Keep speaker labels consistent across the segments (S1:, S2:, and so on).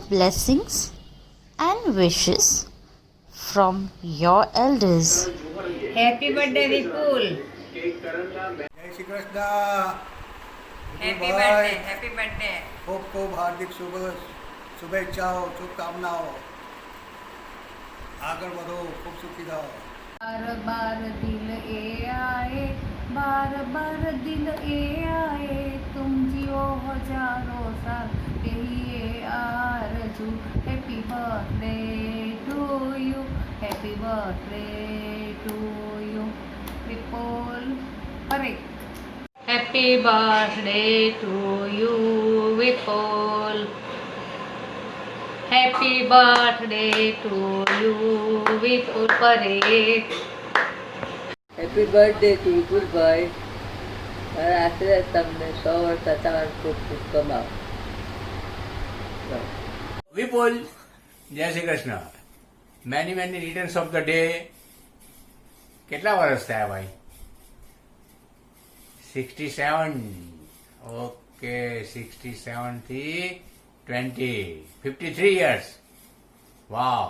S1: blessings and wishes from your elders.
S2: Happy birthday, Vipul.
S3: જય Shri Krishna.
S2: Happy birthday, happy birthday.
S3: ખૂબ ખૂબ હાર્દિક શુભેચ્છાઓ, શુભકામનાઓ. આગળ વધો, ખૂબ સુખી થાઓ.
S4: बार बार दिल ए आए, बार बार दिल ए आए, तुम जियो हजारों साल यही आरज़ू. Happy birthday to you, happy birthday to you. Vipul Parekh. Happy birthday to you Vipul. Happy birthday to you Vipul Parekh.
S5: Happy birthday to Vipulbhai. મારા આશીર્વાદ તમને 100 વર્ષ સત્તાવાર ખૂબ ખૂબ કમાઓ.
S6: વિપુલ, જય Shri Krishna. Many many returns of the day. કેટલા વર્ષ થયા ભાઈ? 67. ઓકે, 67 થી 20, 53 યર્સ. વાવ.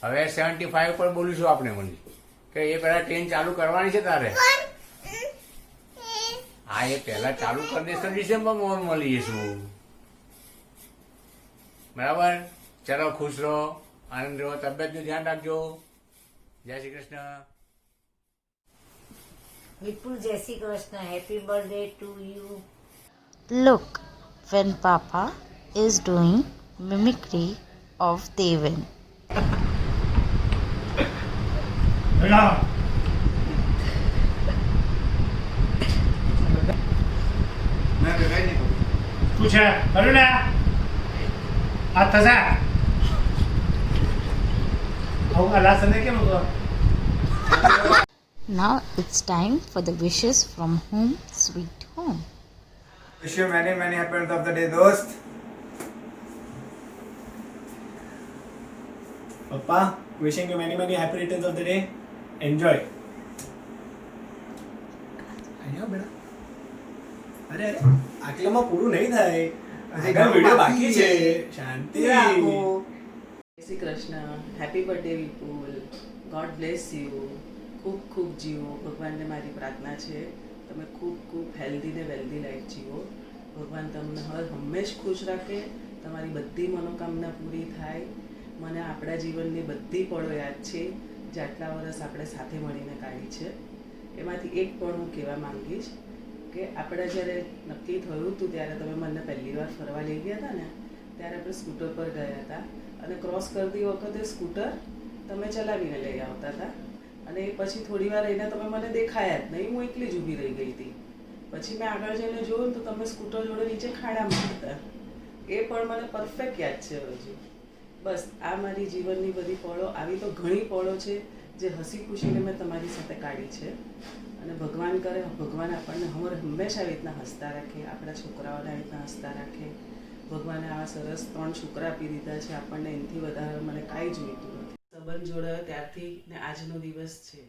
S6: હવે 75 પર બોલીશું આપણે. મને કે એ પહેલા ટ્રેન ચાલુ કરવાની છે તારે. હા, એ પહેલા ચાલુ કરી દઈશ તો ડિસેમ્બરમાં મળી જઈશું. બરાબર? ચલો, ખુશ રહો, આનંદ રહો, તબિયતનું ધ્યાન રાખજો. જય Shri Krishna.
S2: Vipul, Jai Shri Krishna. Happy birthday to you.
S1: Look, when Papa is doing mimicry of Devin. Now it's time for the wishes from home sweet home.
S3: Wish you many many happy birthday of the day, दोस्त.
S7: Papa, wishing you many many happy returns of the day. Enjoy. અહીંયા બેટા. અરે અરે આટલામાં પૂરું નહીં થાય. આગળ વિડિયો બાકી છે. શાંતિ રાખો.
S5: જય Shri Krishna. Happy birthday Vipul. God bless you. ખૂબ ખૂબ જીવો. ભગવાનને મારી પ્રાર્થના છે તમે ખૂબ ખૂબ હેલ્ધી ને વેલ્ધી લાઈફ જીવો. ભગવાન તમને હંમેશ ખુશ રાખે, તમારી બધી મનોકામના પૂરી થાય. મને આપણા જીવનની બધી પળો યાદ છે જે આટલા વર્ષ આપણે સાથે મળીને કાઢી છે. એમાંથી એક પળ હું કહેવા માંગીશ કે આપણે જ્યારે નક્કી થયું હતું ત્યારે તમે મને પહેલી વાર ફરવા લઈ ગયા હતા ને, ત્યારે આપણે સ્કૂટર પર ગયા હતા અને ક્રોસ કરતી વખતે સ્કૂટર તમે ચલાવીને લઈ આવતા હતા અને એ પછી થોડી વાર રહીને તમે મને દેખાયા જ નહીં. હું એકલી જ ઊભી રહી ગઈ હતી. પછી મેં આગળ જઈને જોયું તો તમે સ્કૂટર જોડે નીચે ખાડામાં હતા. એ પણ મને પરફેક્ટ યાદ છે હજુ. બસ આ મારી જીવનની બધી પળો, આવી તો ઘણી પળો છે જે હસી ખુશીને મેં તમારી સાથે કાઢી છે. અને ભગવાન કરે ભગવાન આપણને હંમેશા આવી રીતના હસતા રાખે, આપણા છોકરાઓને આવી રીતના હસતા રાખે. ભગવાને આવા સરસ 3 છોકરા આપી દીધા છે, આપણને એનાથી વધારે મને કાંઈ જોઈતું નથી. સંબંધ જોડાયો ત્યારથી ને આજનો દિવસ છે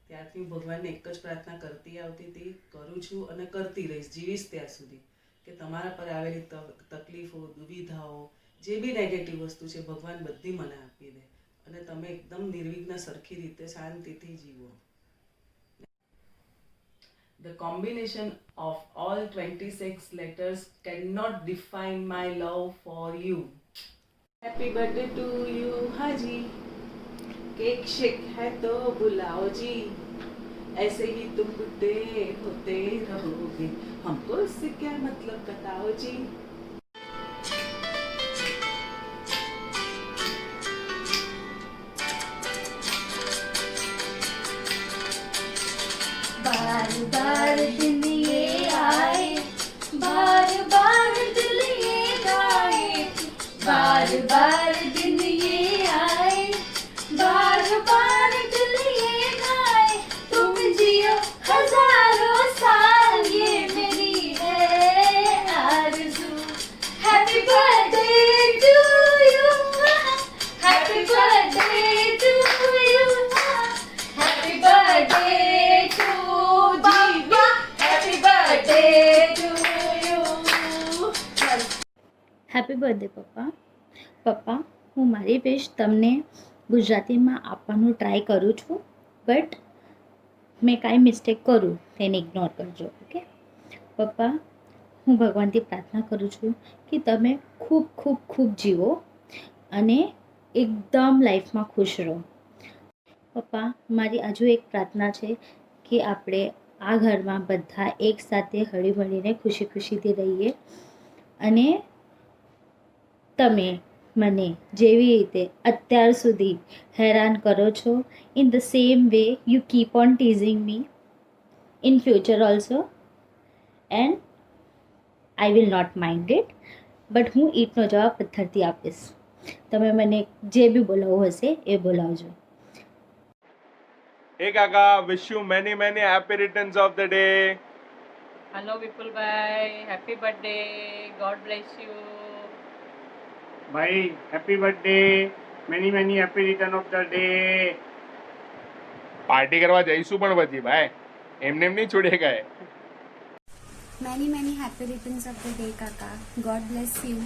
S5: ત્યારથી હું ભગવાનને એક જ પ્રાર્થના કરતી આવતી હતી, કરું છું અને કરતી રહીશ જીવીશ ત્યાં સુધી કે તમારા પર આવેલી તકલીફો, દુવિધાઓ, જે બી નેગેટિવ વસ્તુ છે ભગવાન બધી મને આપી દે અને તમે એકદમ નિર્વિઘ્ન સરખી રીતે શાંતિથી જીવો. The combination of all 26 letters cannot define my love for you. Happy birthday to you, Haji. Cake shake है तो बुलाओ जी, ऐसे ही तुम बुड्ढे होते रहोगे, हमको इससे क्या मतलब बताओ जी.
S4: बार बार दिन ये आए, बार बार दिल ये गाए, बार बार दिन ये आए, बार बार दिल ये गाए, तुम जियो हजारों साल ये मेरी है आरज़ू. Happy birthday to you, happy birthday to you, happy birthday to you, happy birthday to you.
S8: Happy birthday पापा.
S1: પપ્પા, હું મારી વિશ તમને ગુજરાતીમાં આપવાનું ટ્રાય કરું છું, બટ મેં કાંઈ મિસ્ટેક કરું તેને ઇગ્નોર કરજો. ઓકે પપ્પા, હું ભગવાનથી પ્રાર્થના કરું છું કે તમે ખૂબ ખૂબ ખૂબ જીવો અને એકદમ લાઈફમાં ખુશ રહો. પપ્પા, મારી હજુ એક પ્રાર્થના છે કે આપણે આ ઘરમાં બધા એકસાથે હળીમળીને ખુશી ખુશીથી રહીએ અને તમે મને જેવી રીતે અત્યાર સુધી હેરાન કરો છો, in the same way you keep on teasing me in future also, and I will not mind it. But હું ઈંટનો જવાબ પથ્થરથી આપીશ. તમે મને જે બી બોલાવવું હશે એ બોલાવજો.
S8: Hey Kaka, wish you many happy returns of the day.
S5: Hello Vipulbhai, happy birthday, god bless you.
S9: ભાઈ happy birthday, many happy return of the day.
S8: Party કરવા જઈશું પણ પછી ભાઈ, એમને એમ નહીં છોડે કાંઈ.
S4: Many happy returns of the day, Kaka. God bless you.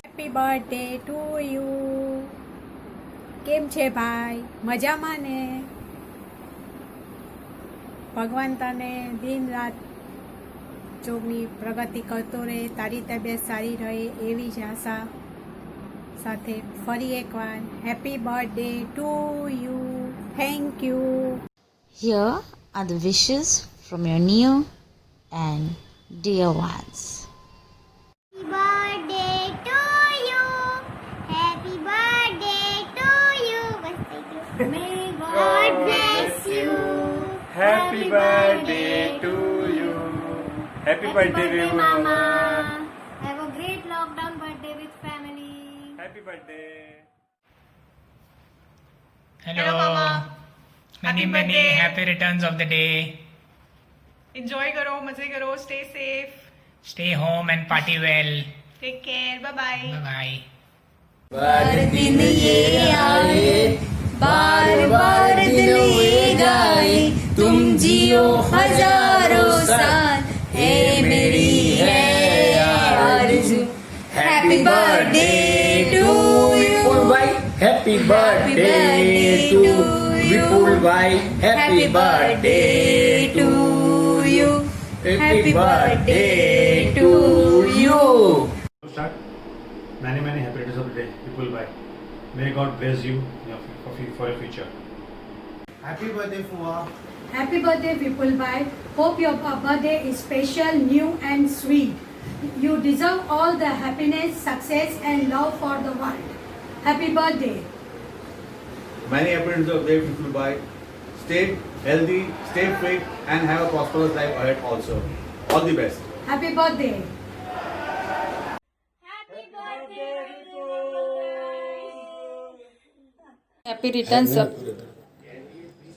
S10: Happy birthday to you. કેમ છે ભાઈ, મજામાં ને? ભગવાન તને દિન રાત જોગની પ્રગતિ કરતો રહે, તારી તબિયત સારી રહે એવી જ આશા સાથે ફરી એકવાર happy birthday to you. Thank you.
S1: Here are the wishes from your near and dear ones.
S4: Happy birthday to you. Happy birthday to you. May God bless you.
S8: Happy birthday to you. Happy birthday
S4: Mama. Have a great lockdown birthday with family.
S8: Happy birthday.
S9: Hello many happy returns of the day.
S10: Enjoy કરો, મજે કરો, stay safe,
S9: stay home and party well.
S10: Take care, bye bye.
S9: Bye.
S4: बार दिन ये आए, बार बार दिल ये गाए, तुम जियो हजारों साल, है मेरी है आरज़ू. Happy birthday to you.
S6: Happy birthday to Vipul bhai. Happy birthday to
S4: you.
S6: Happy birthday to you.
S7: Start. Many happy returns of the day, Vipul bhai. May God bless you for your future.
S3: Happy birthday, Fuwa.
S10: Happy birthday, Vipul bhai. Hope your birthday is special, new and sweet. You deserve all the happiness, success and love for the world. Happy birthday.
S3: Many happy returns of the day, Vipul bhai. Stay healthy, stay fit, and have a prosperous life ahead also. All the best.
S10: Happy birthday.
S11: Happy returns of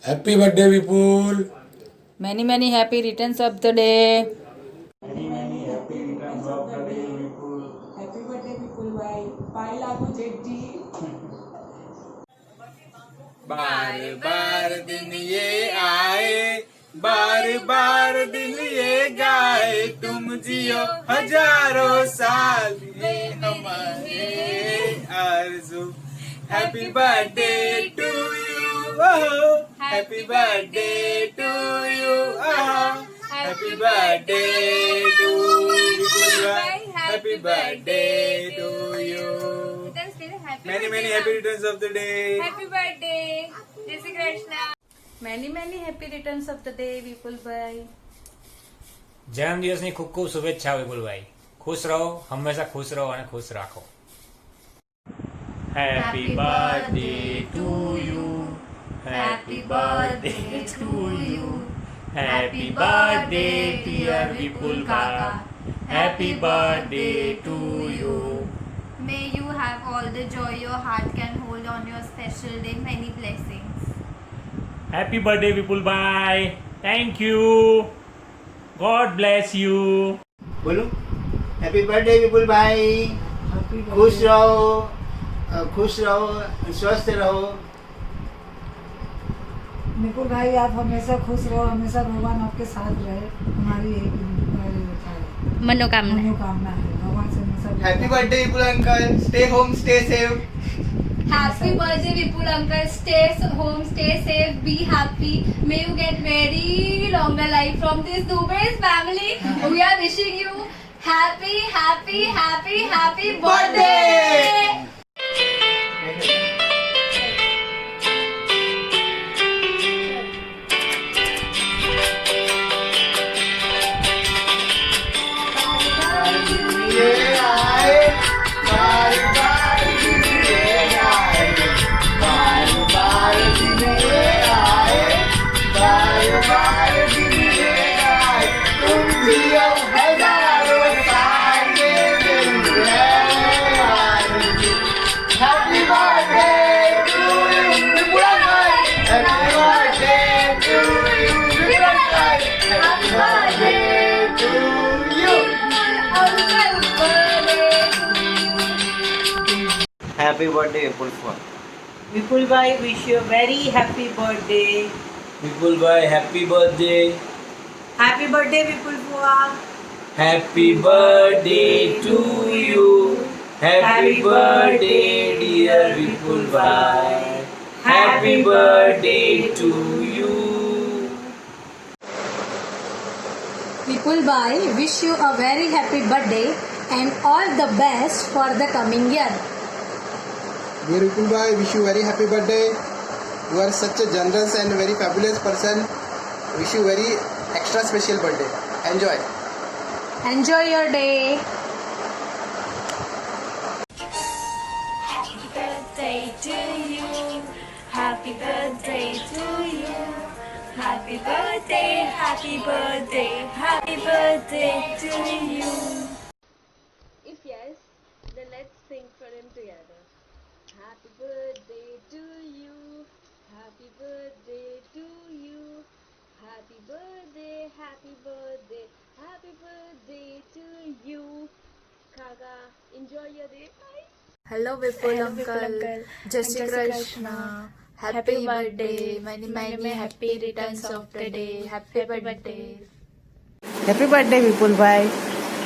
S12: Happy birthday Vipul.
S11: many happy returns of the day.
S5: Happy birthday Vipulbhai, પાય લાગુ જેઠજી.
S8: बार बार दिन ये आए, बार बार दिन ये गाए, तुम जियो हजारों साल, ये हमारे आरज़ू. Happy birthday to you. Oh, happy birthday to you. Oh, happy birthday to you. Happy birthday to you. Many happy returns of the day.
S4: Happy birthday. Jai Shri Krishna.
S11: Many happy returns of the day વિપુલભાઈ.
S9: જન્મદિવસની ખૂબ ખૂબ શુભેચ્છા વિપુલભાઈ. ખુશ રહો, હંમેશા ખુશ રહો અને ખુશ રાખો.
S4: Happy birthday to you. Happy birthday to you.
S9: Happy birthday dear Vipul Kaka. Happy birthday to you.
S4: May you have all the joy your heart can hold on your special day. Many blessings.
S9: Happy birthday Vipulbhai. Thank you. God bless you.
S3: बोलो happy birthday विपुल भाई. खुश रहो, स्वस्थ रहो.
S10: निकुल भाई, आप हमेशा खुश रहो, हमेशा भगवान आपके साथ रहे. हमारी एक
S1: मनोकामना
S10: मनोकामना है, भगवान से हमेशा
S13: Happy birthday, Vipul uncle. Stay home, stay safe.
S11: Happy birthday, Vipul uncle. Stay home, stay safe, be happy. May you get very longer life from this Dubey's family. We are wishing you happy birthday.
S13: Happy birthday, Vipul Fuad.
S2: Vipul bhai, wish you a very happy birthday.
S13: Vipul bhai, happy birthday.
S2: Happy birthday, Vipul Fuad.
S13: Happy birthday to you. Happy birthday, dear Vipul bhai. Happy birthday to you.
S11: Vipul bhai, wish you a very happy birthday and all the best for the coming year.
S14: Dear Vipul bhai, wish you very happy birthday. You are such a generous and very fabulous person. Wish you very extra special birthday. Enjoy.
S11: Enjoy your day.
S4: Happy birthday to you. Happy birthday to you. Happy birthday, happy birthday, happy birthday to you.
S15: If yes, then let's sing for him together. Happy birthday to you. Happy birthday to you. Happy birthday, happy birthday, happy birthday to you. Kaka, enjoy your day. Bye.
S11: Hello Vipul uncle. Jai Shri Krishna. Happy birthday. Many happy returns of the day. Happy birthday.
S16: Happy birthday, Vipul bhai.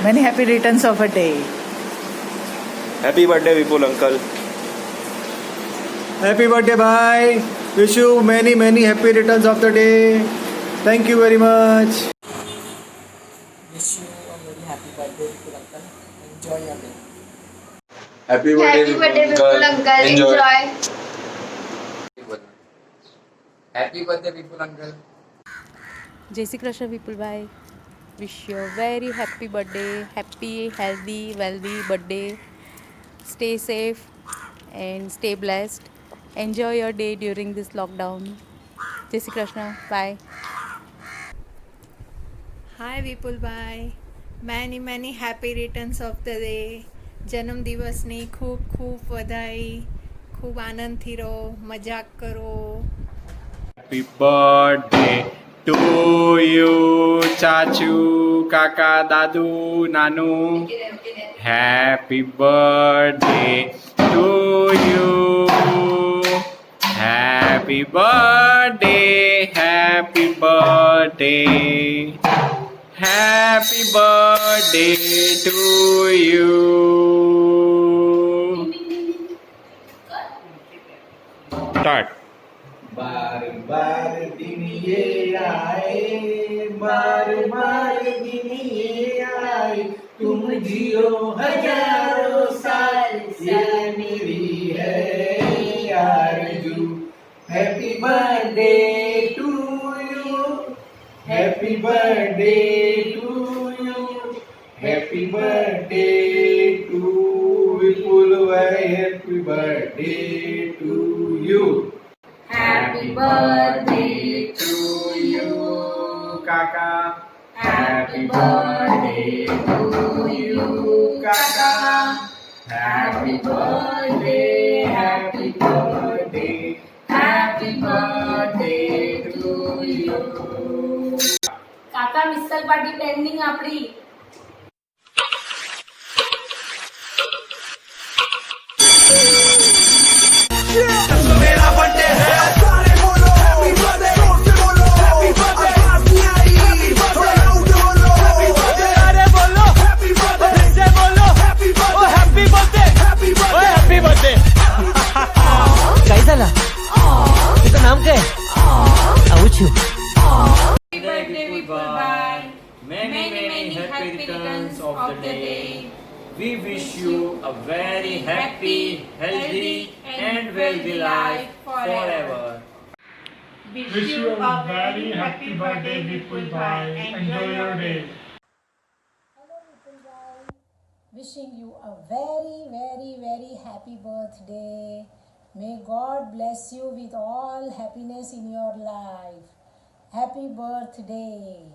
S16: Many happy returns of a day.
S8: Happy birthday, Vipul uncle.
S7: Happy birthday, bhai. Wish you many happy returns of the day. Thank you very much.
S5: Wish you a very happy birthday, Vipul uncle. Enjoy your day.
S14: Happy birthday,
S11: Vipul uncle. Enjoy.
S14: Happy birthday, Vipul uncle.
S17: जय श्री कृष्ण विपुल भाई. Wish you very happy birthday. Happy healthy wealthy birthday. Stay safe and stay blessed. Enjoy your day during this lockdown. Jai Shri Krishna. Bye.
S10: Hi Vipul bhai. Many happy returns of the day. જન્મ દિવસની ખૂબ વધાઈ. ખૂબ આનંદથી રહો, મજાક કરો.
S8: Happy birthday to you, Chachu, Kaka, Dadu, Nanu. Happy birthday to you. Happy birthday, happy birthday. Happy birthday to you. Start.
S13: बार बार दिन ये आए, बार बार दिन ये आए, तुम जियो हजारों साल, ये मेरी है आरज़ू. Happy birthday to you, happy birthday to you, happy birthday to Vipul bhai, happy birthday to you. Happy birthday to you, Kaka. Happy birthday to you, Kaka. Happy birthday, happy birthday, happy birthday to you.
S11: કાકા મિસ્સલ party pending આપણી.
S13: मेरा birthday है, सारे बोलो happy birthday, बोलो happy birthday, थोड़ा loud बोलो happy birthday, अरे बोलो हैप्पी बर्थडे, से बोलो happy birthday.
S18: the day. We wish you a very happy, healthy, and wealthy life forever.
S9: Wish you a very happy birthday, Vipul Bhai. Enjoy your day.
S10: Wishing you a very, very, very happy birthday. May God bless you with all happiness in your life. Happy birthday.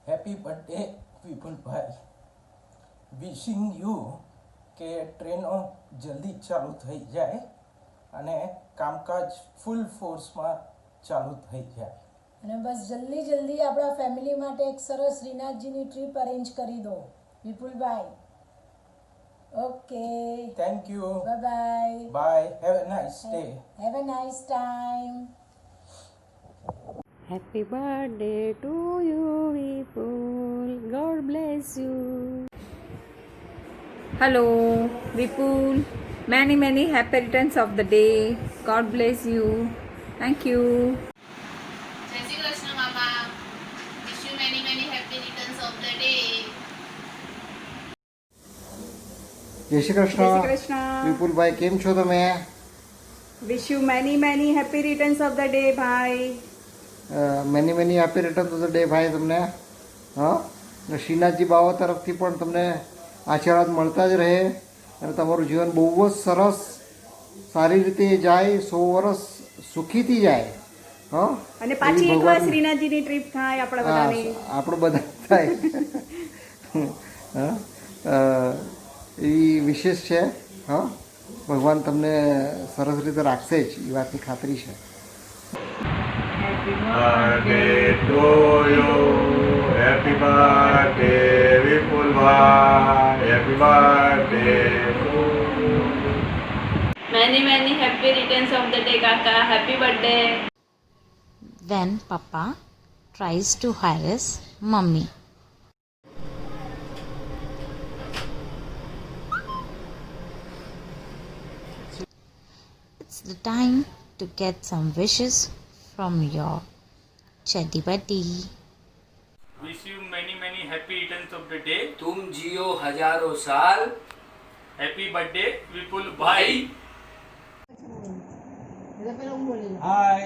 S19: Happy birthday Vipulbhai. Wishing you કે ટ્રેનો જલ્દી ચાલુ થઈ જાય અને કામકાજ ફૂલ ફોર્સમાં ચાલુ થઈ જાય.
S10: અને બસ જલ્દી જલ્દી આપણા ફેમિલી માટે એક સરસ શ્રીનાથજીની ટ્રીપ અરેન્જ કરી દો Vipulbhai. Okay,
S19: thank you.
S10: Bye bye.
S19: Bye. Have a nice day.
S10: Have a nice time.
S17: Happy birthday to you, Vipul. God bless you.
S20: Hello, Vipul. Many, many happy returns of the day. God bless you. Thank you.
S21: Jai Shri Krishna, Mama. Wish you many, many happy returns of the day.
S22: જય શ્રી કૃષ્ણ. વિપુલભાઈ કેમ છો તમે?
S20: Wish you many, many happy returns of the day, bhai.
S22: Many many happy return of the day ભાઈ તમને. હા, અને શ્રીનાથજી બાવા તરફથી પણ તમને આશીર્વાદ મળતા જ રહે અને તમારું જીવન બહુ જ સરસ સારી રીતે જાય, 100 વર્ષ સુખીથી જાય. હા,
S20: અને પાછી એકવાર શ્રીનાથજીની ટ્રીપ થાય આપણા બધાની.
S22: આપણે બધા થાય. હા, એવી વિશેષ છે. હા, ભગવાન તમને સરસ રીતે રાખશે જ, એ વાતની ખાતરી છે.
S8: Birthday to you, happy birthday Vipul Bhai, happy birthday to you.
S23: Many, many happy returns of the day, Kaka. Happy birthday.
S24: When Papa tries to harass Mummy. It's the time to get some wishes from your Chaddy Buddy.
S18: Wish you many, many happy returns of the day. तुम जियो हजारों साल. Happy birthday, Vipul Bhai.
S3: Hi,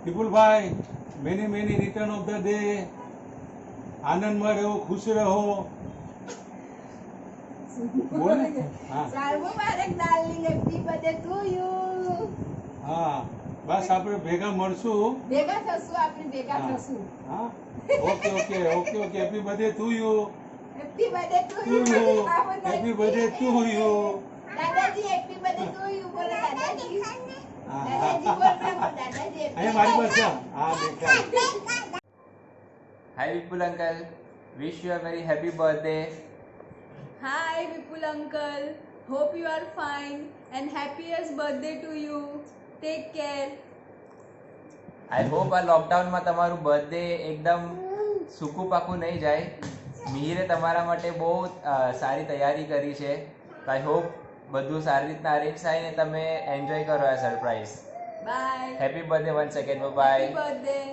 S3: Vipul Bhai. Many, many return of the day. આનંદમાં રહો, ખુશ રહો. બોલ. હા.
S10: મુબારક darling, happy birthday to you.
S3: હા, બસ આપણે ભેગા મળશું.
S10: ભેગા થશું, આપણે ભેગા થશું.
S3: હા, okay okay okay okay. Happy birthday to you.
S10: Happy birthday to you.
S3: Happy birthday to you.
S10: દાદાજી હેપી બર્થડે ટુ યુ. બોલો દાદાજી.
S3: દાદાજી બોલ દાદાજી. અહીંયા મારી પાસે હા દેખાય.
S25: Hi Vipul uncle, wish you a very happy birthday.
S20: Hi, Vipul uncle. Hope you are fine and happiest birthday to you. Take care.
S25: I hope આ લોકડાઉનમાં તમારું બર્થડે એકદમ સૂકું પાકું નહીં જાય. મિહિરે તમારા માટે બહુ સારી તૈયારી કરી છે. આઈ હોપ બધું સારી રીતના અરેન્જ થાય ને તમે એન્જોય કરો આ surprise.
S20: Bye.
S25: Happy birthday once again. Bye.
S20: Happy birthday.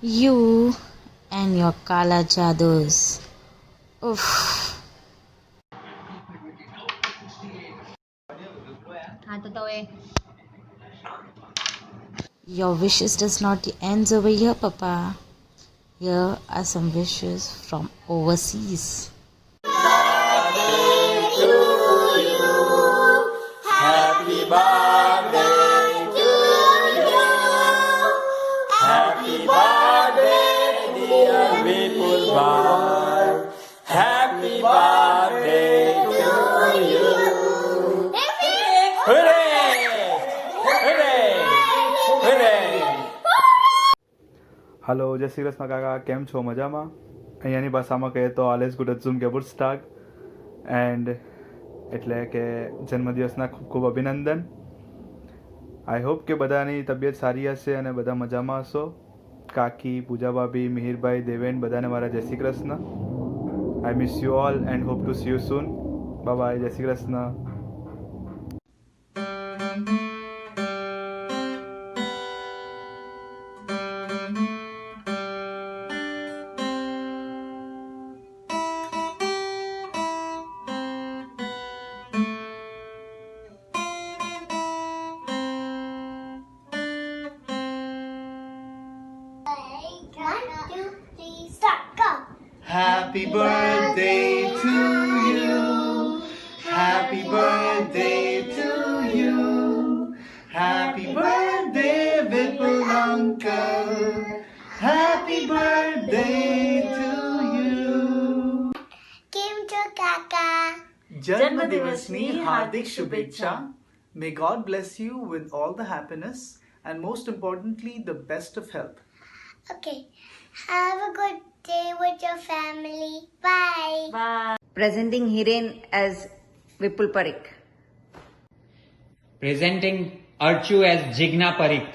S24: You and your Kala Jadus. Oof. Your wishes does not end over here, Papa. Here are some wishes from overseas.
S13: Happy birthday to you. Happy birthday, dear Vipul Bhai. Happy birthday to you. Hooray! Hooray! Hooray!
S26: Hello, જય શ્રી કૃષ્ણ કાકા. કેમ છો? મજામાં? અહીંયાની ભાષામાં કહીએ તો આલેસ good zoom કે બુડસ્ટાગ and એટલે કે જન્મદિવસના ખૂબ ખૂબ અભિનંદન. આઈ હોપ કે બધાની તબિયત સારી હશે અને બધા મજામાં હશો. કાકી, પૂજા ભાભી, મિહિરભાઈ, દેવેન બધાને મારા જય Shri Krishna. I miss you all and hope to see you soon. Bye bye. જય Shri Krishna.
S1: Happy birthday to you. Happy birthday to you. Happy birthday, Vipul uncle. Happy birthday to you.
S2: કેમ છો કાકા?
S1: જન્મદિવસની હાર્દિક શુભેચ્છા. May God bless you with all the happiness and most importantly the best of health.
S2: Okay. Have a good day with your family. Bye.
S4: Bye. Presenting Hiren as Vipul Parikh.
S6: Presenting Archu as Jigna Parikh.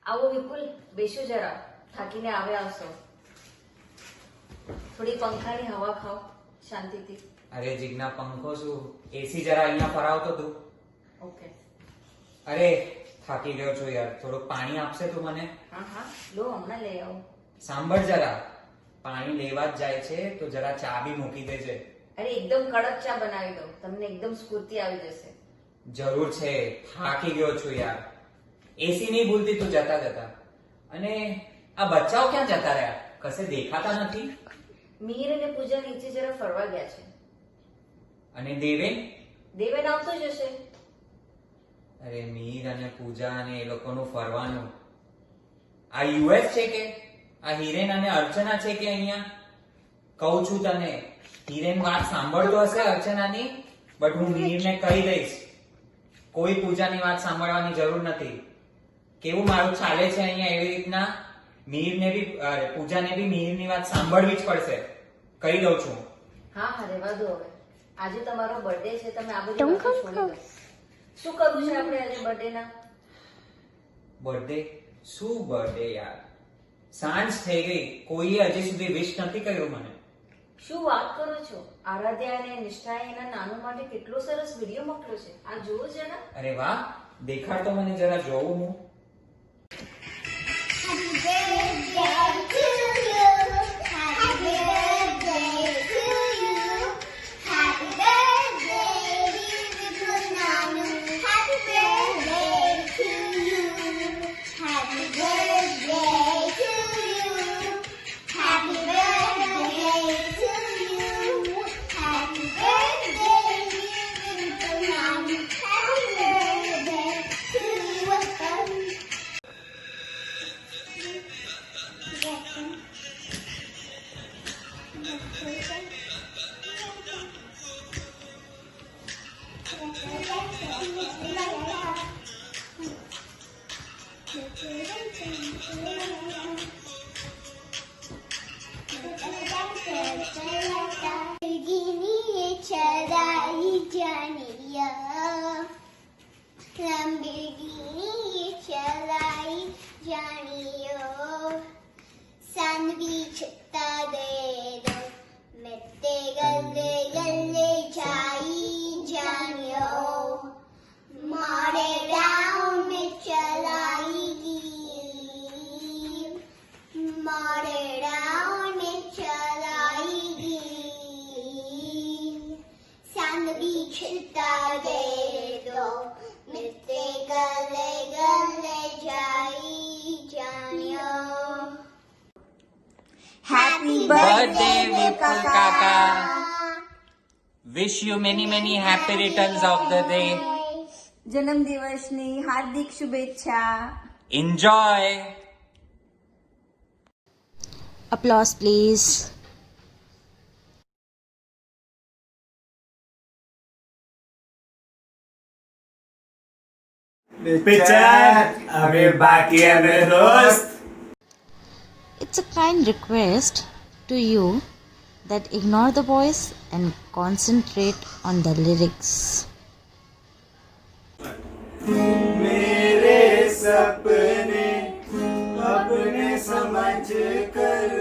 S4: આવો વિપુલ, બેસો જરા, થાકીને આવશો. થોડી પંખાની હવા ખાઓ શાંતિથી.
S25: અરે જીજ્ઞા, પંખો શું, એસી જરા અહીંયા ફરાવતો તું.
S4: ઓકે.
S25: અરે થાકી ગયો છું યાર, થોડું પાણી આપશે તું મને?
S4: હા હા, લો હમણાં લઈ આવો.
S25: સાંભળ જરા, પાણી લેવા જ જાય છે તો જરા ચા બી મૂકી દેજે.
S4: અરે એકદમ કડક ચા બનાવી દઉં, તમને એકદમ સ્ફૂર્તિ આવી જશે.
S25: જરૂર છે, થાકી ગયો છું યાર. એસી નહીં ભૂલતી તું જતા જતા. અને આ બચ્ચાઓ ક્યાં જતા રહ્યા? કશે દેખાતા નથી.
S4: મીર અને પૂજા નીચે જરા ફરવા ગયા છે.
S25: અને દેવેન?
S4: દેવેન આવતો જ હશે.
S25: અરે મીર અને પૂજા અને એ લોકોનું ફરવાનું, આ યુએસ છે કે આ હિરેન અને અર્ચના છે કે અહીંયા? કહું છું તને, હિરેન વાત સાંભળતો હશે અર્ચનાની, બટ હું મીરને કહી દઈશ કોઈ પૂજાની વાત સાંભળવાની જરૂર નથી. કેવું મારું ચાલે છે અહીંયા, એવી રીતના મીરને બી પૂજાને બી મીરની વાત સાંભળવી જ પડશે, કહી દઉં છું.
S4: હા હા, રહેવા દો હવે. આજે તમારો બર્થડે છે, તમે આ બધી વાતો છોડી દો. શું કરવું છે આપણે આજે બર્થડે ના?
S25: બર્થડે? શું બર્થડે યાર, સાંજ થઈ ગઈ, કોઈએ હજી સુધી વિશ નથી કર્યું મને.
S4: શું વાત કરો છો? આરાધ્યા અને નિષ્ઠાએ એના નાનું માટે કેટલો સરસ વિડીયો મોકલ્યો છે, આ જુઓ જરા.
S25: અરે વાહ, દેખાડ તો મને જરા જોઉં હું.
S2: Sandwich tadero, mette galle galle chai janiyo, mare down me chalaigi, mare down me chalaigi, sandwich tadero, mette galle galle chai janiyo.
S4: Happy
S6: birthday, Vipul Kaka. Wish you many happy returns of the day.
S20: જન્મદિવસની હાર્દિક શુભેચ્છા.
S6: Enjoy.
S24: Applause, please.
S7: Picture अभी बाकी है मेरे दोस्त.
S24: It's a kind request to you that ignore the voice and concentrate on the lyrics.
S1: मेरे सपने अपने समझ कर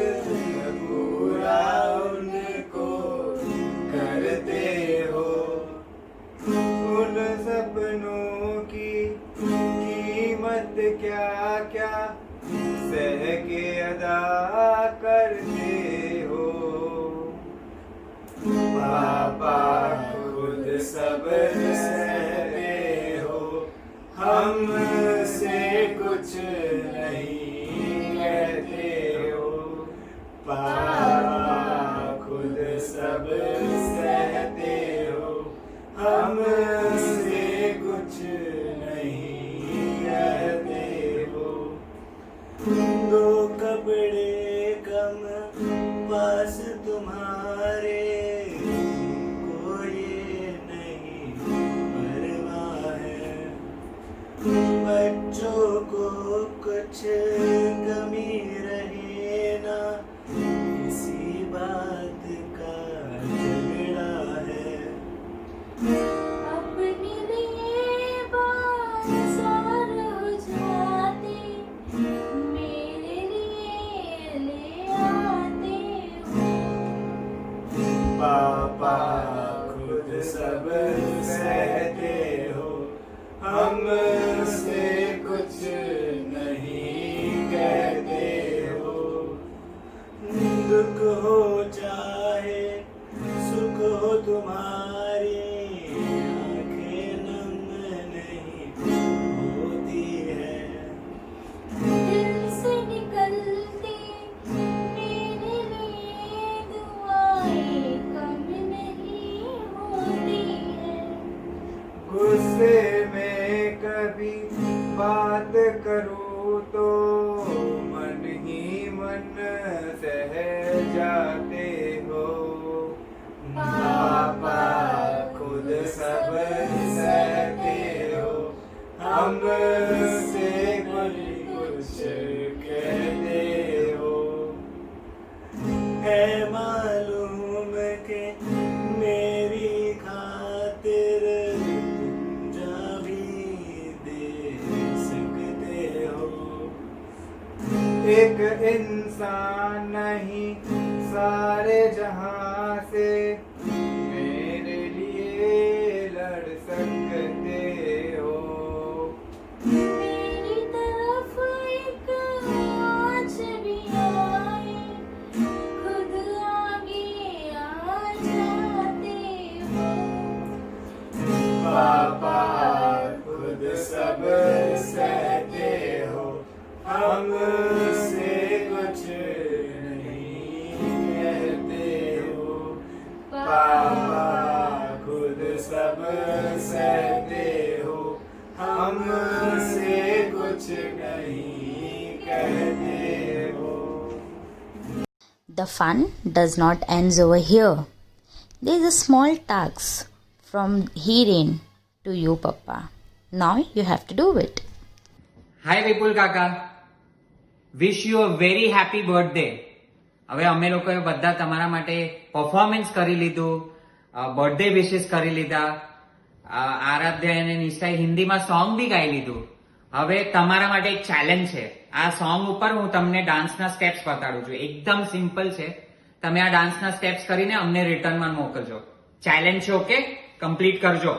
S1: पूरा उनको करते हो. उन सपनों की कीमत क्या क्या सह के अदा करते हो. पापा खुद सब सहते हो, हमसे कुछ नहीं कहते हो.
S26: एक इंसान नहीं सारे जहां से मेरे लिए लड़ सकते हो।
S2: मेरी तरफ एक आँच भी आए, खुद आगे आ जाते हो।
S26: पापा खुद सब सहते हो, हमसे कुछ नहीं कहते हो। पापा खुद सब सहते हो, हमसे कुछ नहीं कहते हो।
S24: The fun does not end over here. There is a small task from Hiren to you, Papa. Now you have to do it.
S6: હાય વિપુલ કાકા, wish you a very happy birthday. હવે અમે લોકોએ બધા તમારા માટે પરફોર્મન્સ કરી લીધું, બર્થડે વિશેસ કરી લીધા, આરાધ્યા અને નિષ્ઠાએ હિન્દીમાં સોંગ બી ગાઈ લીધું. હવે તમારા માટે એક ચેલેન્જ છે. આ સોંગ ઉપર હું તમને ડાન્સના સ્ટેપ્સ બતાડું છું. એકદમ સિમ્પલ છે. તમે આ ડાન્સના સ્ટેપ્સ કરીને અમને રિટર્નમાં મોકલજો. ચેલેન્જ છે, ઓકે? કમ્પ્લીટ કરજો.